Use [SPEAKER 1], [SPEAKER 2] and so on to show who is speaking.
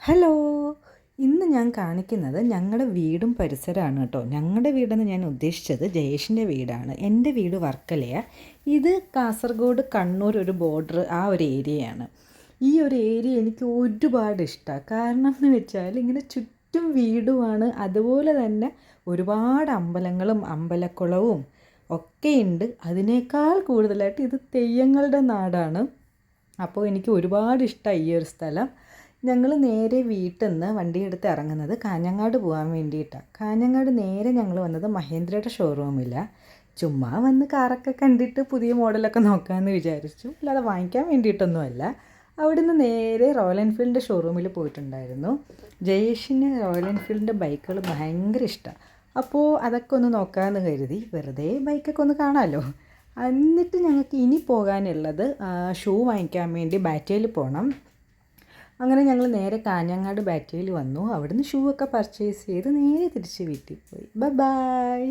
[SPEAKER 1] Hello, ഇന്ന് ഞാൻ കാണിക്കുന്നത് ഞങ്ങളുടെ വീടും പരിസരമാണ് കേട്ടോ. ഞങ്ങളുടെ വീടെന്ന് ഞാൻ ഉദ്ദേശിച്ചത് ജയേഷിൻ്റെ വീടാണ്. എൻ്റെ വീട് വർക്കലയാണ്. ഇത് കാസർഗോഡ് കണ്ണൂർ ഒരു ബോർഡർ ആ ഒരു ഏരിയയാണ്. ഈ ഒരു ഏരിയ എനിക്ക് ഒരുപാട് ഇഷ്ടമാണ്. കാരണം എന്ന് വെച്ചാൽ ഇങ്ങനെ ചുറ്റും വീടുമാണ്, അതുപോലെ തന്നെ ഒരുപാട് അമ്പലങ്ങളും അമ്പലക്കുളവും ഒക്കെയുണ്ട്. അതിനേക്കാൾ കൂടുതലായിട്ട് ഇത് തെയ്യങ്ങളുടെ നാടാണ്. അപ്പോൾ എനിക്ക് ഒരുപാട് ഇഷ്ടമായി ഈ ഒരു സ്ഥലം. ഞങ്ങൾ നേരെ വീട്ടിൽ നിന്ന് വണ്ടിയെടുത്ത് ഇറങ്ങുന്നത് കാഞ്ഞങ്ങാട് പോകാൻ വേണ്ടിയിട്ടാണ്. കാഞ്ഞങ്ങാട് നേരെ ഞങ്ങൾ വന്നത് മഹേന്ദ്രയുടെ ഷോറൂമിലാണ്. ചുമ്മാ വന്ന് കാറൊക്കെ കണ്ടിട്ട് പുതിയ മോഡലൊക്കെ നോക്കാമെന്ന് വിചാരിച്ചു, അല്ലാതെ വാങ്ങിക്കാൻ വേണ്ടിയിട്ടൊന്നുമല്ല. അവിടുന്ന് നേരെ റോയൽ എൻഫീൽഡിൻ്റെ ഷോറൂമിൽ പോയിട്ടുണ്ടായിരുന്നു. ജയേഷിന് റോയൽ എൻഫീൽഡിൻ്റെ ബൈക്കുകൾ ഭയങ്കര ഇഷ്ടമാണ്. അപ്പോൾ അതൊക്കെ ഒന്ന് നോക്കാമെന്ന് കരുതി, വെറുതെ ബൈക്കൊക്കെ ഒന്ന് കാണാമല്ലോ. എന്നിട്ട് ഞങ്ങൾക്ക് ഇനി പോകാനുള്ളത് ഷൂ വാങ്ങിക്കാൻ വേണ്ടി ബാറ്റയിൽ പോകണം. അങ്ങനെ ഞങ്ങൾ നേരെ കാഞ്ഞങ്ങാട് ബാറ്റയിൽ വന്നു. അവിടുന്ന് ഷൂ ഒക്കെ പർച്ചേസ് ചെയ്ത് നേരെ തിരിച്ച് വീട്ടിൽ പോയി. ബൈ.